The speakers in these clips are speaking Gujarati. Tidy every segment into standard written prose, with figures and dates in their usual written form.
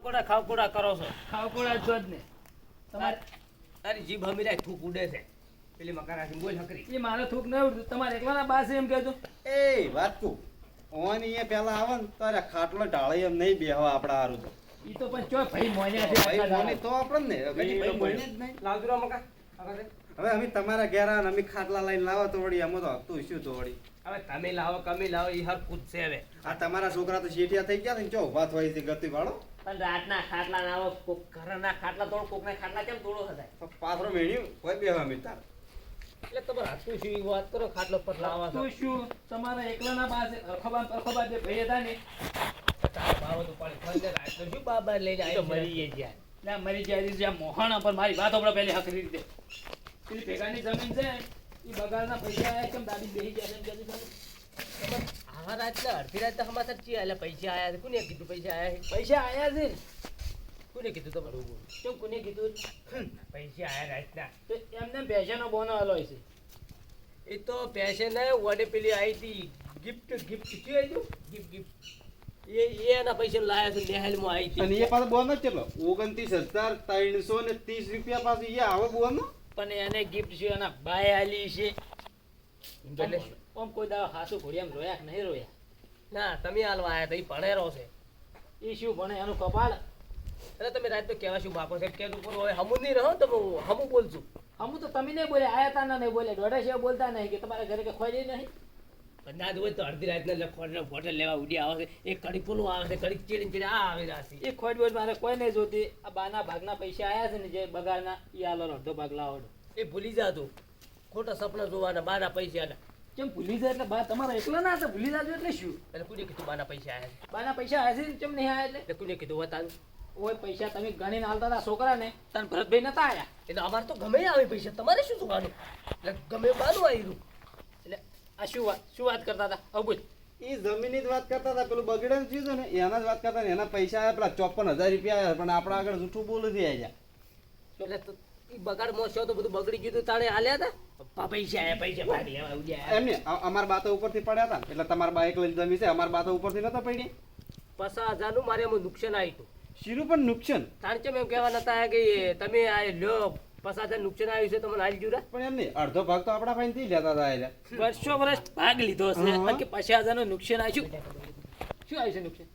ખાવકોડા કરો છો. ખાવકોડા છો જ ને તમારે. તારી જીભ હમીરાય થૂક ઉડે છે. પેલી મકારાથી બોલ હકરી. એ મારો થૂક નહીં ઉડતું, તમારે એકલાના બાસ એમ કહેજો. એ વાત તું ઓની એ પેલા આવે ને તારે ખાટલો ઢાળે એમ નહીં બેહવા આપડા હારું તો ઈ તો પણ ચો ભાઈ મોન્યા છે ભાઈ મોની તો આપણને ને હજી ભાઈ મોને જ નહીં. લાવજો રો મકા. હવે અમે તમારા ઘેર આવે ને અમે ખાટલા લઈને લાવો તો વળી એમાં તો હકતું શું તો વળી હવે તમે લાવો કમી લાવો ઈ હર કૂદ છે હવે. આ તમારા છોકરા તો શેઠિયા થઈ ગયા ને ચો ઉભા થવાય છે ગતિ વાળો પણ રાતના ખાટલા ના આવો કોક ઘરના ખાટલા તોડ કોકના ખાટલા કેમ તોડો થતા? તો પાથરો મેળ્યું કોઈ બેહવા અમે તાર એટલે તમારે હાથું શું ઈ વાત કરો ખાટલો પર લાવવા તો શું તમારા એકલાના બાસ અરખબા બે ભાઈ હતા ને બાવત ઉપાડી ફરીને રાતનો શું બાબા લઈને આવી મરી ગયા. ના મરી જાય જ્યાં મોહણા પર મારી વાત આપણે પહેલી હકરી રીતે પેલી ભેગાની જમીન છે એ બગાડના પૈસા આયા કેમ દાદી બેહી ગયા એમ કહેતી આવા રાતના અડધી રાતના સમાચાર ચી આયા પૈસા આયા છે. કોને કીધું પૈસા આયા છે? પૈસા આયા છે ને કોને કીધું તમારું? કેમ કોને કીધું પૈસા આયા રાતના. તો એમને પૈસાનો બોનો આલો છે એ તો પેશન ને વડે પેલી આવી હતી ગિફ્ટ શું આવ્યું ગિફ્ટ એ એના પૈસા લાયા છે નેહાલમાં આવી અને હતી. એ પાછો બોનો કેટલો 29,330 રૂપિયા પાછું એ આવે બોનો પણ એને ગિફ્ટ છે એના બાય આલી છે એટલે ઓમ કોઈ દાડો હાસુ ઘોડિયામ રોયા કે નહીં રોયા ના તમે હાલવા આયા તો એ ભણેરો છે. એ શું ભણે એનું કપાળ એટલે તમે રાત તો કેવા શું બાપો છે કે ઉપર હોય હમું નહીં રહો તો હમું બોલશું. અમુ તો તમે નહીં બોલે આયા તા ના નહીં બોલે દોઢા છે બોલતા નહીં કે તમારા ઘરે કે ખોઈ નહીં પણ ના હોય તો અડધી રાતના લખવાડના ફોટો લેવા ઉડી આવે છે. એક કડી પોલું આવે છે કડી ચીડી આ આવી રહ્યા છે. એ ખોટ બોલ મારે કોઈ નહીં જોતી આ બાના ભાગના પૈસા આયા છે ને જે બગાડના એ આલો અડધો ભાગ લાવો એ ભૂલી જાતું ખોટા સપના જોવાના બાના પૈસા કેમ ભૂલી જાય એટલે બા તમારા એકલા ના હતા ભૂલી જાજો એટલે શું એટલે કોને કીધું બાના પૈસા આયા છે? બાના પૈસા આયા છે ને કેમ નહીં આયા એટલે એટલે કોને કીધું બતાવ્યું? ઓય પૈસા તમે ગણીને હાલતા હતા છોકરા ને તને ભરતભાઈ નતા આયા એટલે અમારે તો ગમે આવે પૈસા તમારે શું જોવાનું? એટલે ગમે બાનું આવ્યું. એટલે આ શું વાત કરતા હતા હવે બોલ એ જમીનની જ વાત કરતા હતા પેલું બગડે ને થયું ને એના જ વાત કરતા ને એના પૈસા આયા પેલા 54,000 રૂપિયા આયા પણ આપણા આગળ જૂઠું બોલું થી આયા એટલે તો ઈ બગાડમાં છો તો બધું બગડી ગયું તો તાણે હાલ્યા હતા. પૈસા આયા પૈસા ભાગ લેવા ઉડ્યા. એમને અમારા બાતો ઉપરથી પડ્યા હતા એટલે તમારા બા એકલી જમી છે અમારા બાતો ઉપરથી નતા પડી 50,000 નું મારે એમાં નુકસાન આવ્યું હતું. શીરું પણ નુકસાન તાણ કેમ એમ કહેવા નતા કે તમે આ લ્યો 50,000 નુકસાન આવ્યું છે તો મને હાલ જુરા. પણ એમ નહીં અડધો ભાગ તો આપણા ભાઈ થી લેતા હતા એટલે વર્ષો વર્ષ ભાગ લીધો છે અને કે 50,000 નું નુકસાન આવ્યું શું આવ્યું છે નુકસાન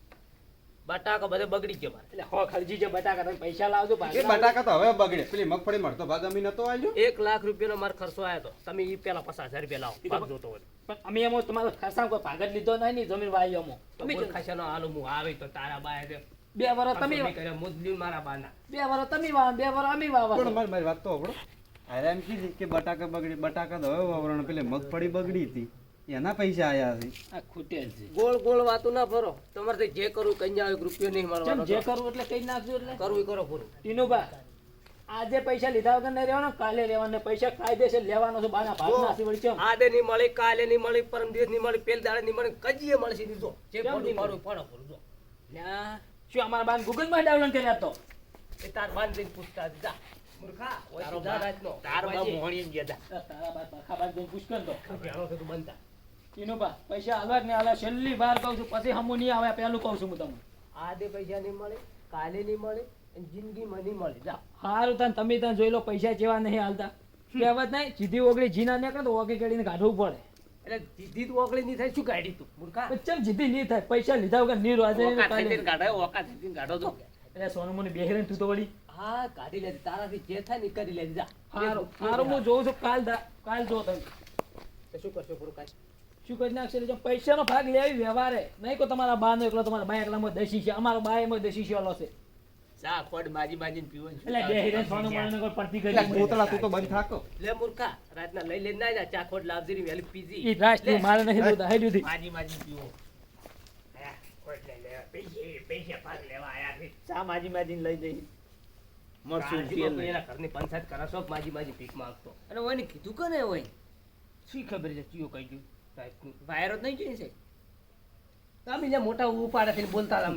બટાકા બધે બગડી ગયો મારે. એટલે હો ખર્ચી છે બટાકા તમે પૈસા લાવજો ભાગ એ બટાકા તો હવે બગડે પેલી મગફળી મળતો ભાગ અમે નતો આલ્યો 1 લાખ રૂપિયાનો મારો ખર્ચો આવ્યો તો તમે ઈ પેલા 50,000 રૂપિયા લાવો ભાગ જોતો હોય. પણ અમે એમાં તમારો ખર્ચામાં કોઈ ભાગ જ લીધો નહીં જમીન વાઈ એમાં તમે ખાસાનો હાલો હું આવે તો તારા બાય દે 2 વર્ષ તમે કરે મુદલી મારા બાના 2 વર્ષ તમે વાવ 2 વર્ષ અમે વાવ પણ મારી વાત તો આપણો અરે એમ કીધી કે બટાકા બગડી બટાકા તો હવે વાવરણ પેલી મગફળી બગડી હતી એના પૈસા આયા છે આ ખૂટેલ છે ગોળ ગોળ વાતો ના ભરો. તમારે જે કરવું કઈ જાવ રૂપિયો નહીં મળવાનો. જે કરવું એટલે કઈ નાખજો એટલે કરવું કરો પૂરું. ટીનુભા આજે પૈસા લીધા વગર નહીં રહેવાનો કાલે લેવાના પૈસા કાયદેસર લેવાનો છે બાના ભાગ નાસી વળી કેમ આદે નહીં મળે કાલે નહીં મળે પરમ દિવસ નહીં મળે પેલ દાડે નહીં મળે કજીએ મળશે દીધો જે કેમ પડું નહીં મારું પડો પૂરું જો. લ્યા શું અમારા બાન ગૂગલ માં ડાઉનલોડ કર્યા તો એ તાર બાંધ દઈને પૂછતા જા મૂર્ખા ઓય તારો સીધા બા- રાતનો તારો બા બાજી. મોહણી ગયા હતા તારા બાદ બખા બાદ જઈને પૂછ કર તો જાણો છો તું બનતા. ટીનુભા પૈસા હાલવા કે નહીં હાલવા છેલ્લી વાર કહું છું પછી હમું નહીં આવે પહેલું કહું છું હું તમને આદે પૈસા નહીં મળે કાલે નહીં મળે અને જિંદગીમાં નહીં મળે જા. સારું તાન તમે ત્યાં જોઈ લો પૈસા જેવા નહીં હાલતા કહેવત નહીં સીધી ઓગળી જીના નીકળે તો ઓગળી કાઢીને કાઢવું પડે એટલે દીધી તું ઓગળી નહીં થાય શું કાઢી તું મૂર્ખા? પણ ચમ જીધી નહીં થાય પૈસા લીધા વગર નહીં રોજે ઓકા થઈને કાઢાય ઓકા થઈને કાઢો તો. એટલે સોનું મને બેહરે તું તો વળી હા કાઢી લે તારાથી જે થાય ને ઈ કરી લે જા. સારું હું જોઉં છું કાલ જો તમે તો શું કરશો પૂરું કાંઈ? શું કરી નાખશે એટલે જો પૈસાનો ભાગ લેવી વ્યવહારે નહીં કો તમારા બાનો એકલો તમારા બા એકલામાં દસી છે અમારો બા એમાં દસી છે ઓલો છે ચા ખોડ માજી માજીને પીવો છે. એટલે બેહીને સોનું મને કોઈ પડતી એટલે કરી કોતળા તું તો બંધ થાકો લે મૂર્ખા રાતના લઈ લઈને ના જા ચા ખોડ લાવજે ની વેલી પીજી. ઈ રાષ્ટ્રીય મારે નહીં દોતા હે દીધી માજી માજી પીવો. હા, ખોડ લઈ લે. પૈસા ભાગ લેવા આયા છે. ચા માજી માજીને લઈ જઈ મરસું તેલ ને એના ઘરની પંચાયત કરાશો માજી માજી ભીખ માંગતો. અને ઓયને કીધું કને હોય શી ખબર છે ચિયો કહી ગયું સાહેબ વાયરો જ નહીં જોઈ છે તમે જ્યાં મોટા ઉપાડે બોલતા હતા